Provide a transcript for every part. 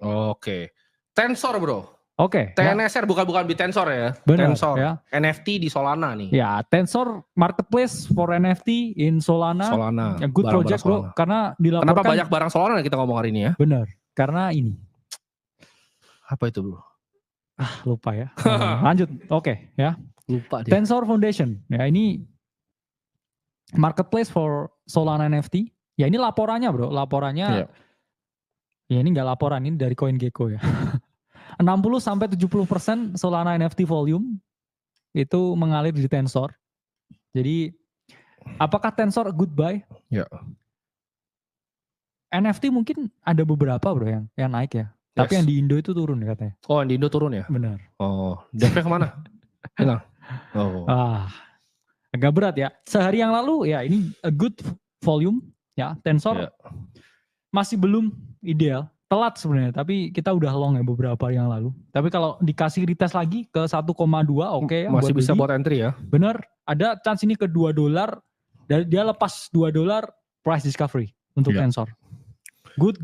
Oke. Tensor bro. Oke. TNSR bukan Bitensor ya. Benar, Tensor. ya. NFT di Solana nih. Ya, Tensor marketplace for NFT in Solana. Solana. Good project bro. Solana. Karena dilaporkan. Kenapa banyak barang Solana kita ngomong hari ini ya? Benar. Karena ini. Apa itu bro? Lupa ya. Lanjut. Oke, ya. Lupa dia. Tensor Foundation. Ya ini marketplace for Solana NFT. Ya ini laporannya bro. Laporannya. Ya ini nggak laporan. Ini dari CoinGecko ya. 60-70% Solana NFT volume itu mengalir di Tensor. Jadi apakah Tensor a good buy? Ya. NFT mungkin ada beberapa bro yang naik ya. Tapi yang di Indo itu turun ya katanya. Oh, yang di Indo turun ya? Benar. Oh, DP kemana? Hilang. Oh. Agak berat ya. Sehari yang lalu ya ini a good volume ya. Tensor masih belum ideal. Telat sebenarnya, tapi kita udah long ya beberapa hari yang lalu. Tapi kalau dikasih retest lagi ke 1,2 oke ya. Masih bisa buat entry ya. Bener, ada chance ini ke $2. Dia lepas $2 price discovery untuk Tensor. Good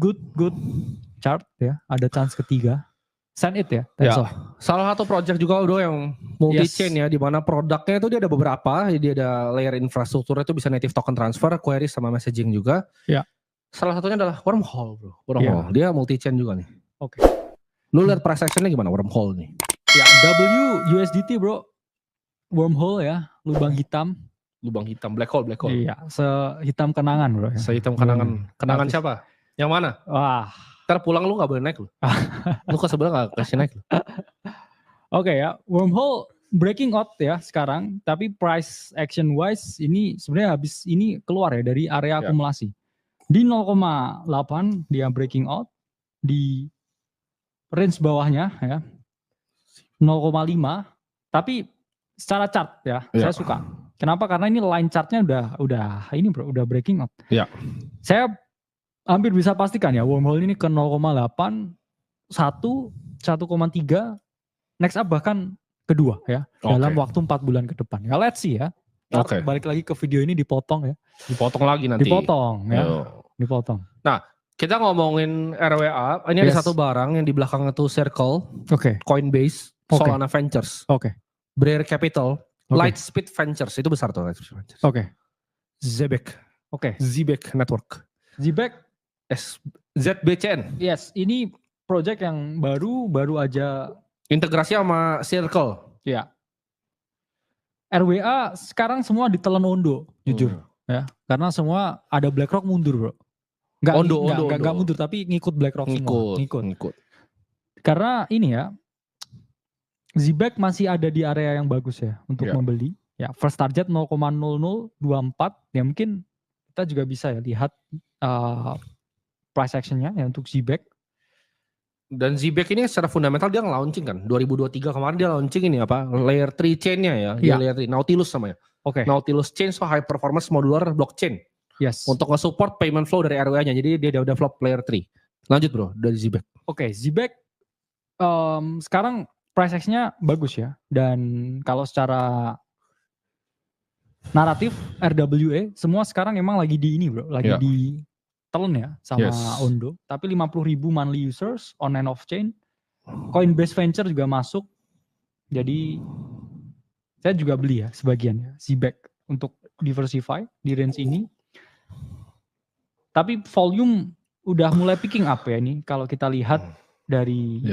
chart ya, ada chance ketiga. Send it ya, Tensor. Ya, salah satu project juga bro yang multi-chain ya, di mana produknya itu dia ada beberapa, dia ada layer infrastruktur itu bisa native token transfer, query sama messaging juga. Ya. Salah satunya adalah Wormhole bro, Wormhole. Dia multi-chain juga nih. Oke. Lu lihat price actionnya gimana Wormhole nih? Ya, WUSDT bro, Wormhole ya, lubang hitam. Lubang hitam, black hole. Iya, sehitam kenangan bro. Ya. Sehitam kenangan. Kenangan siapa? Yang mana? Wah. Ntar pulang lu gak boleh naik lu. Lu ke sebelah gak kasih naik lu. Oke ya, Wormhole breaking out ya sekarang. Tapi price action wise ini sebenarnya habis ini keluar ya dari area akumulasi. Di 0,8 dia breaking out. Di range bawahnya ya 0,5. Tapi secara chart ya saya suka. Kenapa? Karena ini line chartnya udah ini bro, udah breaking out. Ya. Saya hampir bisa pastikan ya Wormhole ini ke 0,8, 1, 1,3, next up bahkan kedua ya. Dalam waktu 4 bulan ke depan. Ya let's see ya. Balik lagi ke video ini dipotong ya. Dipotong lagi nanti. Dipotong ya. Dipotong. Nah, kita ngomongin RWA. Ini ada satu barang yang di belakang itu Circle. Coinbase. Solana Ventures. Brayer Capital. Lightspeed Ventures. Itu besar tuh Lightspeed Ventures. Zebek. Zebek Network. Zebek. ZBCN. Yes, ini project yang baru aja. Integrasi sama Circle. Iya. RWA sekarang semua ditelan Ondo, jujur ya. Karena semua ada BlackRock mundur, bro. Enggak mundur tapi ngikut BlackRock semua. Ngikut. Karena ini ya, Zebek masih ada di area yang bagus ya untuk membeli. Ya, first target 0,0024 ya mungkin kita juga bisa ya lihat price actionnya ya untuk Zebek. Dan Zebek ini secara fundamental dia nge-launching kan. 2023 kemarin dia launching ini apa? Layer 3 chain-nya ya. Layer 3 Nautilus namanya. Nautilus Chain so high performance modular blockchain. Yes. Untuk nge-support payment flow dari RWA-nya. Jadi dia udah develop layer 3. Lanjut bro dari Zebek. Zebek sekarang price action-nya bagus ya. Dan kalau secara naratif RWA semua sekarang emang lagi di ini bro. Lagi di telan ya sama Ondo. Tapi 50.000 monthly users on and off chain. Coinbase Venture juga masuk. Jadi saya juga beli ya sebagian ya Zebek untuk diversify di range ini. Tapi volume udah mulai picking up ya ini kalau kita lihat dari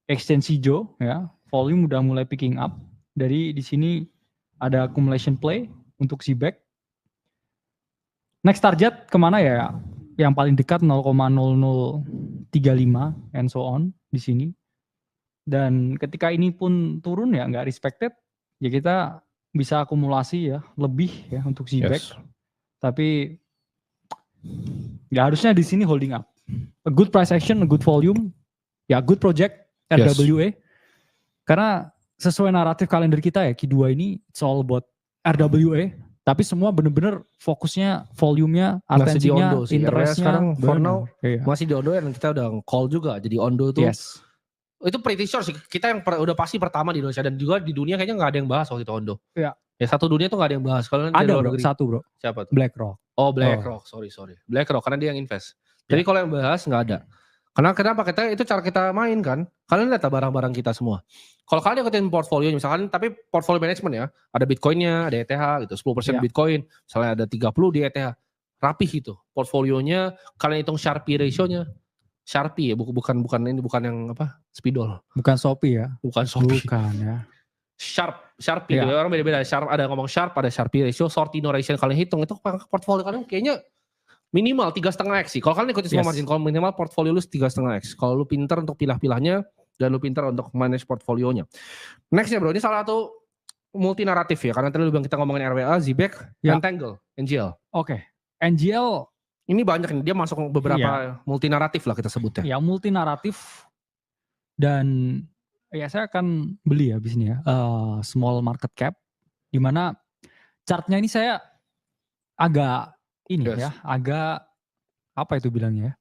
extensi Joe ya, volume udah mulai picking up. Dari di sini ada accumulation play untuk Zebek. Next target kemana ya? Yang paling dekat 0,0035 and so on di sini. Dan ketika ini pun turun ya nggak respected, ya kita bisa akumulasi ya lebih ya untuk Zebek. Tapi ya harusnya di sini holding up. A good price action, a good volume, ya good project RWA. Karena sesuai naratif kalender kita ya Q2 ini it's all about RWA. Tapi semua bener-bener fokusnya, volumenya, atensinya, interestnya. Sekarang for now masih di Ondo dan kita udah call juga. Jadi Ondo tuh itu pretty sure sih. Kita yang udah pasti pertama di Indonesia dan juga di dunia kayaknya gak ada yang bahas waktu itu Ondo. Ya satu dunia tuh gak ada yang bahas. Kalau ada bro, satu bro. Siapa tuh? BlackRock. BlackRock, sorry. BlackRock karena dia yang invest. Jadi kalau yang bahas gak ada. Karena kenapa? Itu cara kita main kan. Kalian lihat barang-barang kita semua. Kalau kalian ikutin portfolio misalkan, tapi portfolio management ya, ada Bitcoinnya, ada ETH gitu, 10% Bitcoin, misalnya ada 30 di ETH, rapih gitu. Portfolionya, kalian hitung Sharpe ratio-nya, Sharpe ya, bukan yang apa, spidol. Bukan Shopee ya? Bukan Shopee. Bukan ya. Sharpe gitu, orang beda-beda. Sharpe ada ngomong Sharpe, ada Sharpe ratio, Sortino ratio kalian hitung, itu portfolio kalian kayaknya minimal 3,5x sih. Kalau kalian ikutin semua margin call, minimal portfolio lu 3,5x. Kalau lu pinter untuk pilah-pilahnya, dan lu pinter untuk manage portfolionya. Nextnya bro, ini salah satu multi naratif ya. Karena tadi lu bilang kita ngomongin RWA, ZBEC, Entangle, NGL. Oke. NGL. Ini banyak nih, dia masuk beberapa multi naratif lah kita sebutnya. Ya multi naratif. Dan ya saya akan beli ya abis ini ya. Small market cap. Dimana chartnya ini saya agak agak apa itu bilangnya ya,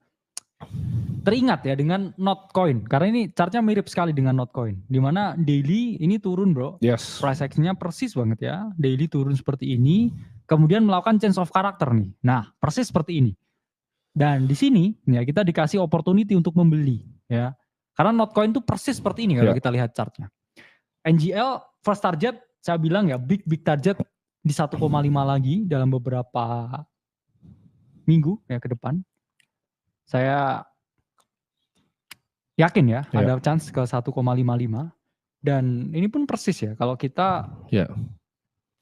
teringat ya dengan Notcoin karena ini chartnya mirip sekali dengan Notcoin, dimana daily ini turun bro, price action-nya persis banget ya, daily turun seperti ini, kemudian melakukan change of character nih, nah persis seperti ini, dan di sini ya kita dikasih opportunity untuk membeli ya, karena Notcoin itu persis seperti ini kalau kita lihat chartnya. NGL first target saya bilang ya big target di 1,5 lagi dalam beberapa minggu ya ke depan. Saya yakin ya ada chance ke 1,55 dan ini pun persis ya kalau kita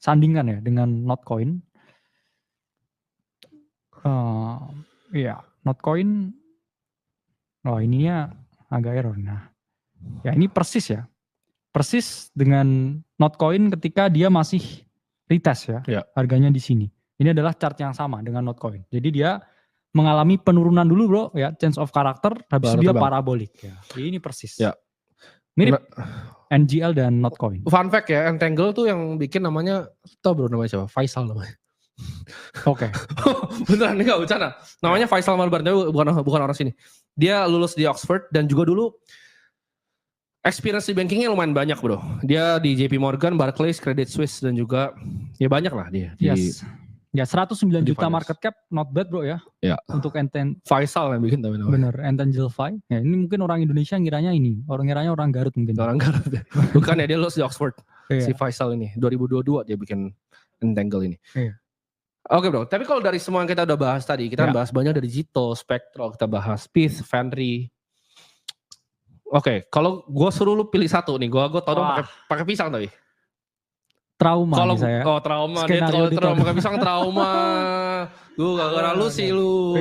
sandingkan ya dengan Notcoin. Notcoin ininya agak error. Nah, ya ini persis ya. Persis dengan Notcoin ketika dia masih retest ya. Harganya di sini. Ini adalah chart yang sama dengan Notcoin. Jadi dia mengalami penurunan dulu bro ya, change of character, habis dia parabolik ya. Jadi ini persis. Mirip NGL dan Notcoin. Fun fact ya, Entangle tuh yang bikin namanya, tau bro namanya siapa? Faisal namanya. Oke. Beneran ini gak bercanda. Namanya Faisal Marbar, bukan orang sini. Dia lulus di Oxford dan juga dulu experience di bankingnya lumayan banyak bro. Dia di JP Morgan, Barclays, Credit Suisse dan juga ya banyak lah dia. Ya 109 juta market cap, not bad bro ya. Untuk Faisal yang bikin namanya. Bener, Entangle. Ya ini mungkin orang Indonesia ngiranya orang Garut mungkin. Orang Garut ya. Bukan ya, dia lulus di Oxford. Si Faisal ini, 2022 dia bikin Entangle ini. Oke bro, tapi kalau dari semua yang kita udah bahas tadi, kita bahas banyak dari Zito, Spectral, kita bahas Pith, Venri. Oke, kalau gue suruh lu pilih satu nih, gue todong pakai pisang tapi. Trauma kalau saya. Trauma, dia trauma pakai pisang trauma. Lu gara-gara lu sih lu.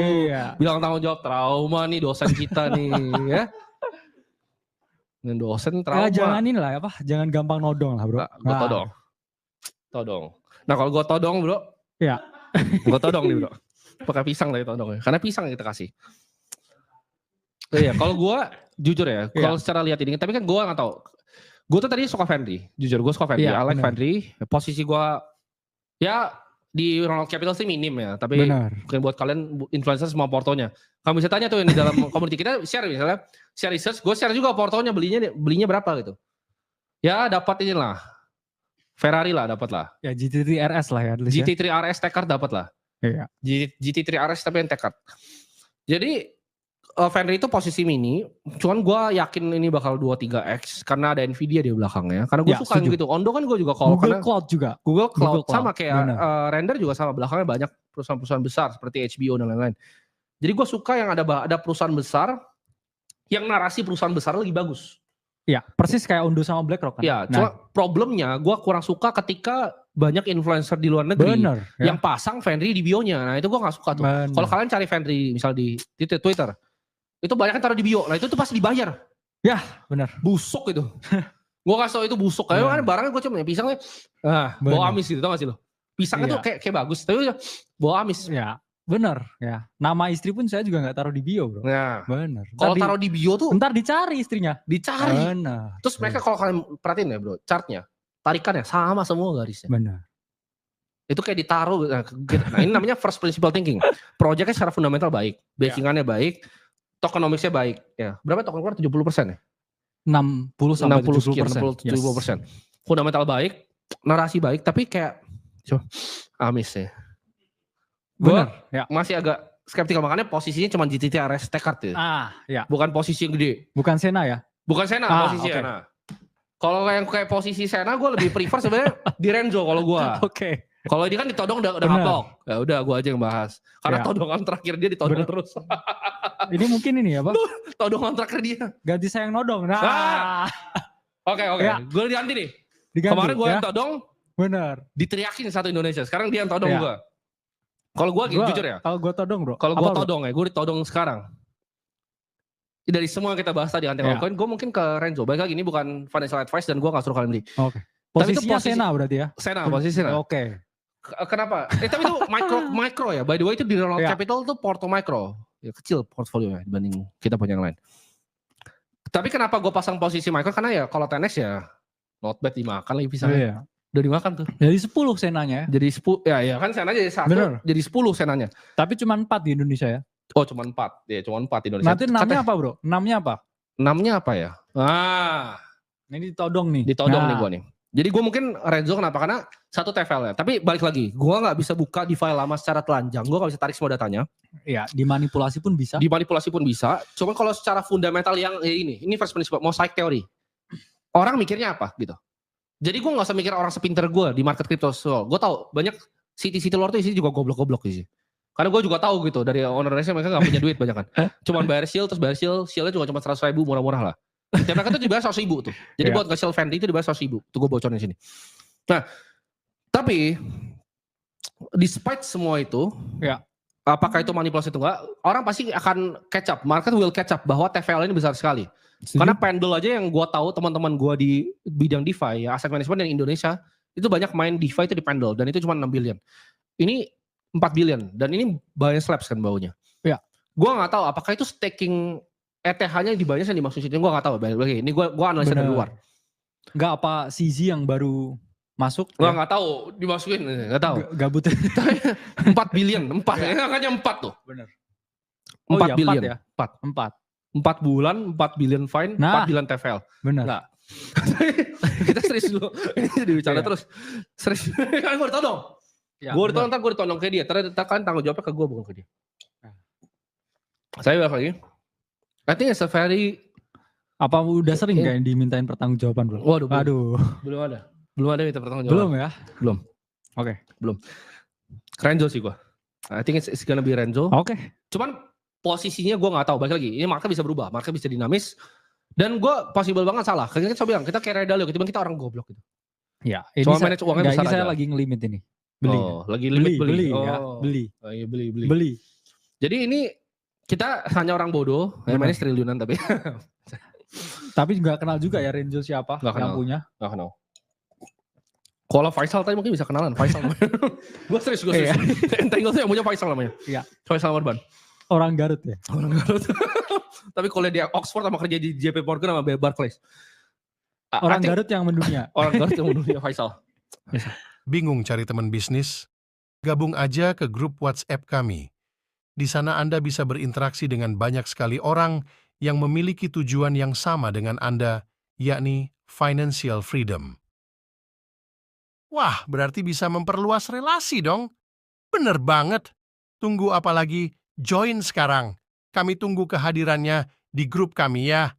Bilang tanggung jawab trauma nih dosen kita nih ya. Dan dosen trauma. Jangan inilah jangan gampang nodong lah bro. Gue todong. Nah kalau gue todong bro. Gue todong nih bro. Pakai pisang tadi todong. Karena pisang yang kita kasih. Iya, kalau gue jujur ya, kalau secara lihat ini, tapi kan gue nggak tahu. Gue tuh tadi suka Venri, jujur gue suka Venri. I like Venri. Posisi gue ya di Ronald Capital sih minim ya, tapi mungkin buat kalian influencer semua portonya. Kamu bisa tanya tuh yang di dalam community kita share misalnya, share research, gue share juga portonya belinya berapa gitu. Ya dapat inilah, Ferrari lah dapat lah. Ya GT3 RS lah ya. GT3 RS Tekart dapat lah. Iya. GT3 RS tapi yang Tekart. Jadi Venri itu posisi mini, cuman gue yakin ini bakal 2-3x karena ada Nvidia di belakangnya. Karena gue suka gitu. Ondo kan gue juga call. Google Cloud juga. Google Cloud sama kayak Render juga sama. Belakangnya banyak perusahaan-perusahaan besar seperti HBO dan lain-lain. Jadi gue suka yang ada perusahaan besar, yang narasi perusahaan besar lebih bagus. Iya, persis kayak Ondo sama BlackRock kan. Iya, cuma problemnya gue kurang suka ketika banyak influencer di luar negeri yang pasang Venri di bio-nya. Nah itu gue gak suka tuh. Kalau kalian cari Venri misal di Twitter, itu banyak kan taruh di bio. Nah itu tuh pasti dibayar. Ya benar. Busuk itu. Gue kasih tau itu busuk. Kayak barangnya gue cuma pisangnya. Bau amis gitu tau gak sih lo. Pisangnya tuh kayak bagus. Tapi bau amis. Ya benar. Ya. Nama istri pun saya juga gak taruh di bio bro. Ya. Benar. Kalau taruh di bio tuh. Ntar dicari istrinya. Dicari. Benar. Terus mereka kalau kalian perhatiin ya bro. Chartnya. Tarikannya sama semua garisnya. Benar. Itu kayak ditaruh. Nah ini namanya first principle thinking. Projectnya secara fundamental baik. Backingannya baik. Tokenomicsnya baik, ya. Berapa token keluar? 70% ya? 60-70%. Fundamental baik, narasi baik, tapi kayak amis ya. Benar. Ya. Masih agak skeptikal, makanya posisinya cuma GTT RS Tekart ya. Ya. Bukan posisi yang gede. Bukan Senna ya? Bukan Senna posisinya. Okay. Nah, kalau yang kayak posisi Senna gue lebih prefer sebenarnya di Renzo kalau gue. Oke. Kalau ini kan ditodong udah ngaplok. Ya udah gue aja yang bahas. Karena todongan terakhir dia ditodong terus. Ini mungkin ini ya, Bang. Todongan terakhir dia. Ganti sayang nodong. Nah. Oke. Ya. Gue diganti nih. Kemarin gue yang todong. Bener. Diteriakin satu Indonesia. Sekarang dia yang todong gue. Kalau gue jujur ya. Kalau gue todong bro. Kalau gue todong ya. Gue ditodong sekarang. Dari semua yang kita bahas tadi anti altcoin. Gue mungkin ke Renzo. Baik lagi ini bukan financial advice dan gue gak suruh kalian beli. Oke. Posisinya Senna berarti ya? Senna posisi Senna. Oke. Kenapa? Tapi itu micro ya. By the way itu di Ronald Capital tuh porto micro. Ya kecil portfolio ya dibanding kita punya yang lain. Tapi kenapa gue pasang posisi micro? Karena ya kalau tenis ya not bad dimakan lagi pisahnya. Iya. Udah dimakan tuh. Jadi 10 Senanya. Jadi 10 ya kan Senanya jadi 1. Bener. Jadi 10 Senanya. Tapi cuma 4 di Indonesia ya? Oh cuma 4. Ya cuma 4 di Indonesia. Nanti 6-nya apa bro? 6-nya apa? 6-nya apa ya? Ini ditodong nih. Ditodong nih gue nih. Jadi gue mungkin Renzo kenapa? Karena satu TVL ya. Tapi balik lagi, gue gak bisa buka DeFi lama secara telanjang. Gue gak bisa tarik semua datanya. Iya, dimanipulasi pun bisa. Dimanipulasi pun bisa. Cuma kalau secara fundamental yang ini first principle, mosaic teori. Orang mikirnya apa gitu. Jadi gue gak usah mikir orang sepinter gue di market crypto. So, gue tahu banyak city luar tuh isi juga goblok-goblok sih. Karena gue juga tahu gitu dari ownernya mereka gak punya duit banyak kan. Cuman bayar shield, terus bayar shieldnya juga cuma 100.000 murah-murah lah. Tiap mereka tuh dibayar 100.000 tuh. Jadi buat nge-shield Fendi itu dibayar 100.000. Tuh gue bocorin di sini. Nah, tapi despite semua itu, apakah itu manipulasi itu enggak? Orang pasti akan catch up. Market will catch up bahwa TVL ini besar sekali. Karena pendul aja yang gue tahu teman-teman gue di bidang DeFi, ya, asset management yang Indonesia, itu banyak main DeFi itu di pendul. Dan itu cuma 6 billion. Ini 4 billion. Dan ini Binance Labs kan baunya. Ya. Gue gak tahu apakah itu staking ETH-nya di Binance yang dimaksud itu. Gue gak tahu. Ini gue analisa dari luar. Enggak apa CZ yang baru masuk? Gue gak tahu dimasukin. Gak tahu. Gabut. 4 billion. 4. Angkanya 4 tuh. Bener. 4 billion. 4 4 bulan, 4 billion fine, 4 billion TVL. Bener. Nah. Kita serius dulu. Ini jadi bicara terus. Serius. Kan gue ditodong. Gue ditodong, ntar gue ditodong ke dia. Ternyata kan tanggung jawabnya ke gue bukan ke dia. Saya balik lagi. I think it's a very... Apa udah sering kayak dimintain pertanggungjawaban bro? Waduh. Belum ada minta pertanggungjawaban. Belum ya? Belum. Oke. Belum. Renzo sih gue. I think it's gonna be Renzo. Oke. Cuman posisinya gue gak tahu. Balik lagi. Ini market bisa berubah. Market bisa dinamis. Dan gue possible banget salah. Karena kita bilang, kita kayak Redalio. Kita orang goblok gitu. Ya. Cuma manage uangnya besar aja. Ini saya lagi ngelimit ini. Beli. Oh, lagi limit beli. Ya. Beli. Oh iya beli. Jadi ini kita hanya orang bodoh. Mainnya triliunan tapi. Tapi gak kenal juga ya Renzo siapa yang punya. Gak kenal. Kalau Faisal tadi mungkin bisa kenalan. Faisal. Gue serius. Entangle tuh yang punya Faisal namanya. Iya. Faisal Marban. Orang Garut ya? Orang Garut. Tapi kalau dia Oxford sama kerja di JP Morgan sama Barclays. Orang Garut yang mendunia. Orang Garut yang mendunia Faisal. Bingung cari teman bisnis? Gabung aja ke grup WhatsApp kami. Di sana Anda bisa berinteraksi dengan banyak sekali orang yang memiliki tujuan yang sama dengan Anda, yakni financial freedom. Wah, berarti bisa memperluas relasi dong. Bener banget. Tunggu apa lagi? Join sekarang. Kami tunggu kehadirannya di grup kami ya.